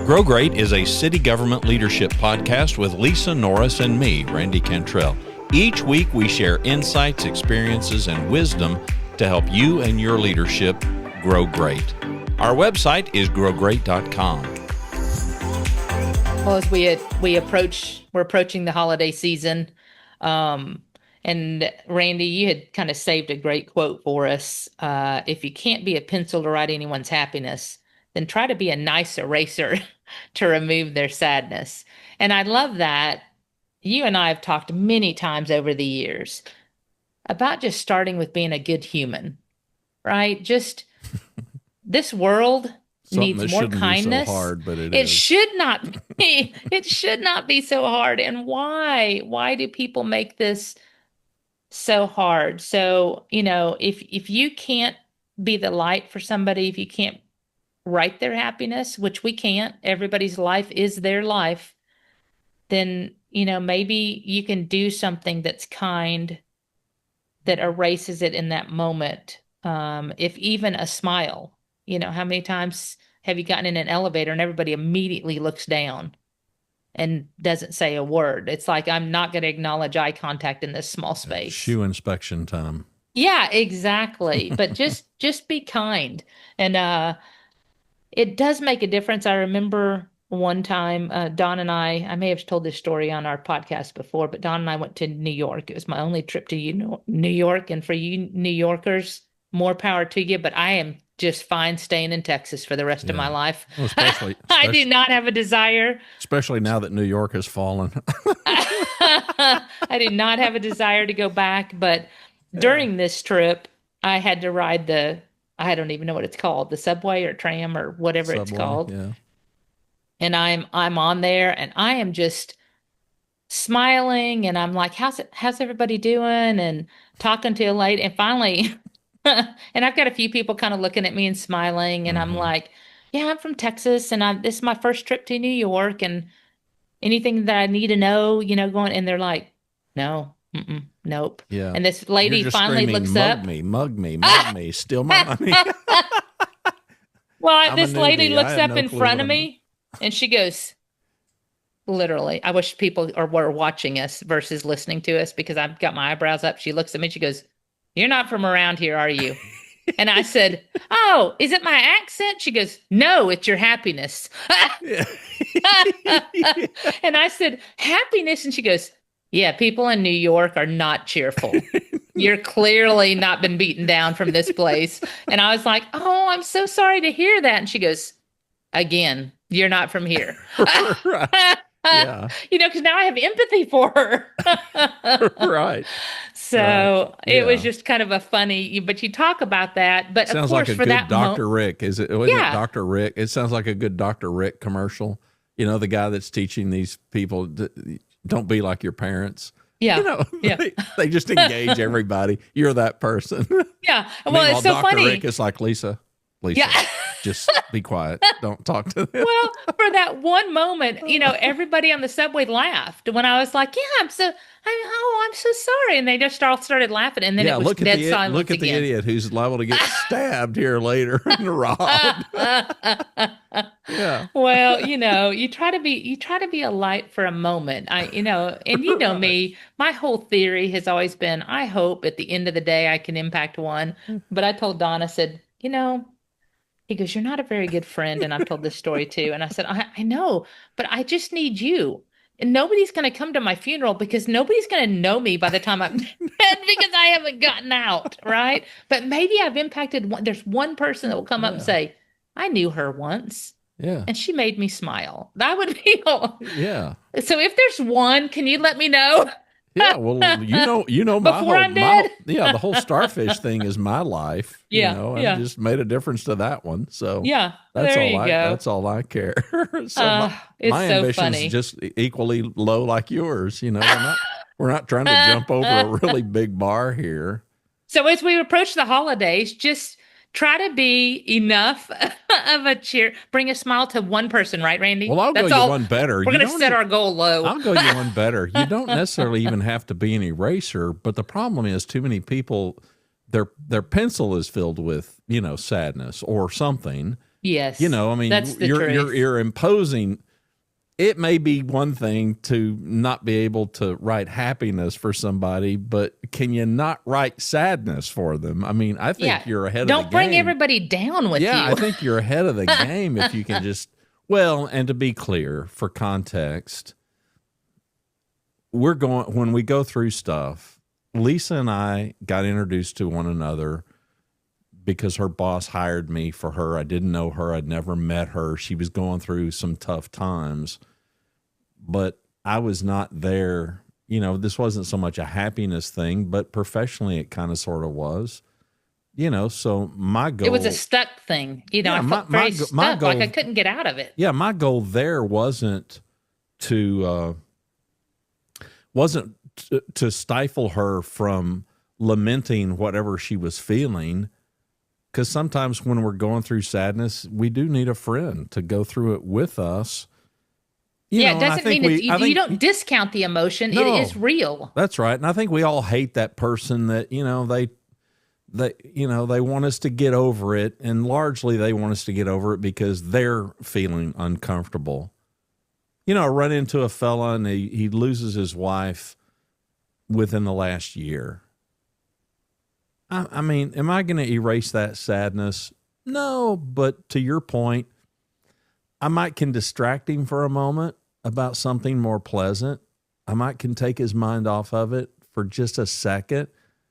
Grow Great is a city government leadership podcast with Lisa Norris and me, Randy Cantrell. Each week we share insights, experiences, and wisdom to help you and your leadership grow great. Our website is growgreat.com. Well, as we're approaching the holiday season, and Randy, you had kind of saved a great quote for us. If you can't be a pencil to write anyone's happiness, then try to be a nice eraser to remove their sadness. And I love that. You and I have talked many times over the years about just starting with being a good human, right? Just this world needs more kindness. Be so hard, but it should not be. It should not be so hard. And why? Why do people make this so hard? So, if you can't be the light for somebody, if you can't write their happiness, which we can't, everybody's life is their life, then, maybe you can do something that's kind, that erases it in that moment. If even a smile, how many times have you gotten in an elevator and everybody immediately looks down and doesn't say a word? It's like, I'm not going to acknowledge eye contact in this small space. Shoe inspection time. Yeah, exactly. But just be kind. And it does make a difference. I remember one time, Don and I may have told this story on our podcast before, but Don and I went to New York. It was my only trip to New York. And for you New Yorkers, more power to you. But I am just fine staying in Texas for the rest of my life. Well, especially, I do not have a desire. Especially now that New York has fallen. I did not have a desire to go back. But during this trip, I had to ride I don't even know what it's called, the subway or tram or whatever it's called. Yeah. And I'm on there and I am just smiling and I'm like, how's everybody doing? And talking to a lady. And finally, and I've got a few people kind of looking at me and smiling. And I'm like, yeah, I'm from Texas and this is my first trip to New York and anything that I need to know, going. And they're like, no. Nope. Yeah. And this lady finally looks up. Mug me, steal my money. Well, this lady looks up in front of me and she goes, literally, I wish people were watching us versus listening to us because I've got my eyebrows up. She looks at me and she goes, "You're not from around here, are you?" And I said, "Oh, is it my accent?" She goes, "No, it's your happiness." And I said, "Happiness?" And she goes, "Yeah, people in New York are not cheerful. You're clearly not been beaten down from this place." And I was like, "Oh, I'm so sorry to hear that." And she goes, "Again, you're not from here." Right. Yeah. Because now I have empathy for her. Right. So it was just kind of a funny, but you talk about that. But sounds of course, like a for good that Dr. Rick. Is it Dr. Rick? It sounds like a good Dr. Rick commercial. The guy that's teaching these people don't be like your parents. Yeah. They just engage everybody. You're that person. Yeah. Well, it's so Dr. funny. Rick is like, Lisa, just be quiet. Don't talk to them. Well, for that one moment, everybody on the subway laughed when I was like, "Yeah, I'm so sorry," and they just all started laughing, and then it was dead silence. Look at the idiot who's liable to get stabbed here later and robbed. Yeah. Well, you try to be a light for a moment. And me, my whole theory has always been, I hope at the end of the day I can impact one. But I told Don, I said, he goes, "You're not a very good friend." And I've told this story too. And I said, I know, but I just need you. And nobody's going to come to my funeral because nobody's going to know me by the time I'm dead because I haven't gotten out, right? But maybe I've impacted one. There's one person that will come up and say, "I knew her once. Yeah. And she made me smile." That would feel. Yeah. So if there's one, can you let me know? Yeah, well, the whole starfish thing is my life. I just made a difference to that one. So that's all I care. So my ambition's just equally low like yours. We're not trying to jump over a really big bar here. So as we approach the holidays, just try to be enough of a cheer, bring a smile to one person, right, Randy? Well, I'll go you one better. We're going to set our goal low. I'll go you one better. You don't necessarily even have to be an eraser, but the problem is too many people, their pencil is filled with, sadness or something, Yes. I mean, that's the truth. You're imposing. It may be one thing to not be able to write happiness for somebody, but can you not write sadness for them? I mean, I think you're ahead of the game. Don't bring everybody down with you. Yeah, I think you're ahead of the game if you can just, and to be clear, for context, when we go through stuff, Lisa and I got introduced to one another because her boss hired me for her. I didn't know her. I'd never met her. She was going through some tough times, but I was not there. This wasn't so much a happiness thing, but professionally it kind of sort of was, so my goal. It was a stuck thing. I felt very stuck, like I couldn't get out of it. Yeah. My goal there wasn't to stifle her from lamenting whatever she was feeling. Because sometimes when we're going through sadness, we do need a friend to go through it with us. It doesn't mean you don't discount the emotion. No, it is real. That's right. And I think we all hate that person that, they want us to get over it. And largely they want us to get over it because they're feeling uncomfortable. I run into a fella and he loses his wife within the last year. I mean, am I going to erase that sadness? No, but to your point, I might can distract him for a moment about something more pleasant. I might can take his mind off of it for just a second.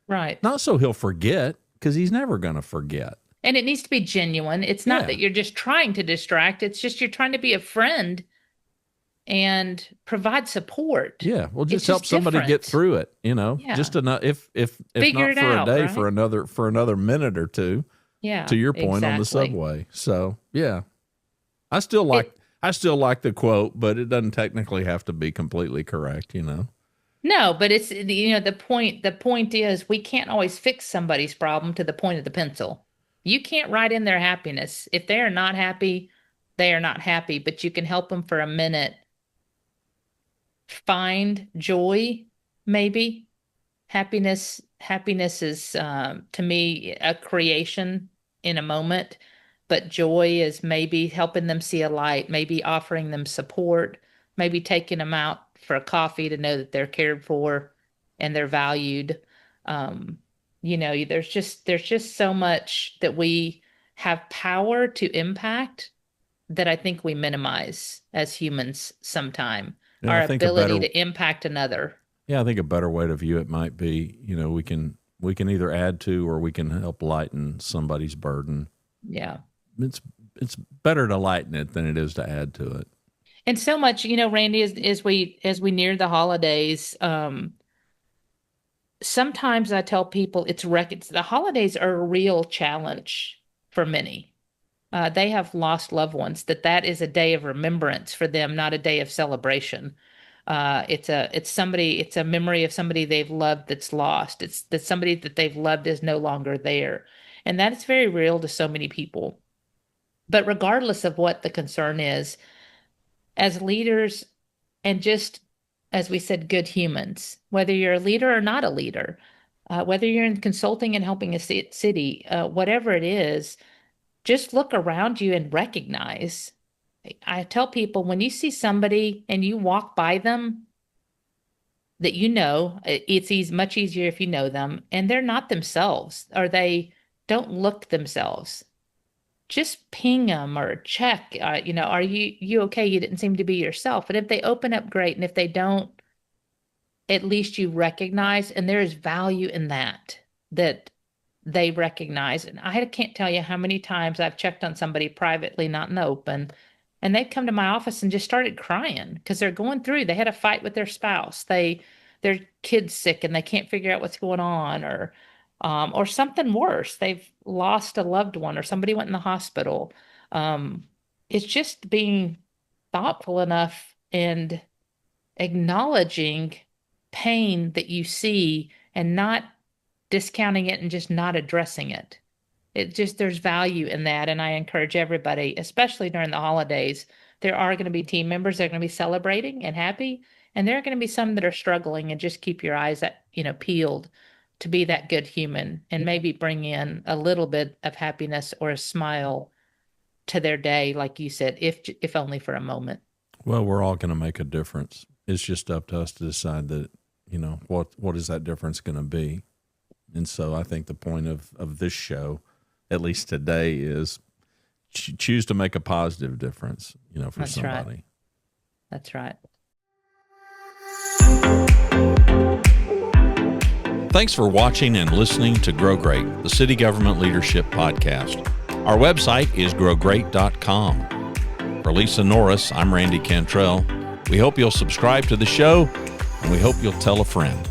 Right. Not so he'll forget, because he's never going to forget. And it needs to be genuine. It's not that you're just trying to distract. It's just you're trying to be a friend and provide support. Yeah, well, just help somebody get through it. Just enough. If Figure not for out, a day, right? for another minute or two. Yeah. To your point on the subway. So yeah, I still like the quote, but it doesn't technically have to be completely correct. No, but it's the point. The point is we can't always fix somebody's problem to the point of the pencil. You can't write in their happiness. If they are not happy, they are not happy. But you can help them for a minute. Find joy, maybe. Happiness is to me a creation in a moment, but joy is maybe helping them see a light, maybe offering them support, maybe taking them out for a coffee to know that they're cared for and they're valued. There's just so much that we have power to impact that I think we minimize as humans sometime. Our ability to impact another. Yeah, I think a better way to view it might be, we can either add to or we can help lighten somebody's burden. Yeah. It's better to lighten it than it is to add to it. And so much, Randy, as we near the holidays, sometimes I tell people the holidays are a real challenge for many. They have lost loved ones, that is a day of remembrance for them, not a day of celebration. It's a memory of somebody they've loved that's lost. It's that somebody that they've loved is no longer there. And that is very real to so many people. But regardless of what the concern is, as leaders and just, as we said, good humans, whether you're a leader or not a leader, whether you're in consulting and helping a city, whatever it is, just look around you and recognize. I tell people, when you see somebody and you walk by them, that it's much easier if you know them and they're not themselves, or they don't look themselves. Just ping them or check, are you okay? You didn't seem to be yourself. And if they open up, great. And if they don't, at least you recognize, and there is value in that they recognize. And I can't tell you how many times I've checked on somebody privately, not in the open, and they've come to my office and just started crying because they're going through. They had a fight with their spouse. Their kid's sick and they can't figure out what's going on, or something worse. They've lost a loved one, or somebody went in the hospital. It's just being thoughtful enough and acknowledging pain that you see and not discounting it and just not addressing it. There's value in that. And I encourage everybody, especially during the holidays, there are going to be team members that are going to be celebrating and happy. And there are going to be some that are struggling, and just keep your eyes peeled to be that good human and maybe bring in a little bit of happiness or a smile to their day, like you said, if only for a moment. Well, we're all going to make a difference. It's just up to us to decide that, what is that difference going to be? And so I think the point of this show, at least today, is choose to make a positive difference, for That's somebody. Right. That's right. Thanks for watching and listening to Grow Great, the City Government Leadership Podcast. Our website is growgreat.com. For Lisa Norris, I'm Randy Cantrell. We hope you'll subscribe to the show, and we hope you'll tell a friend.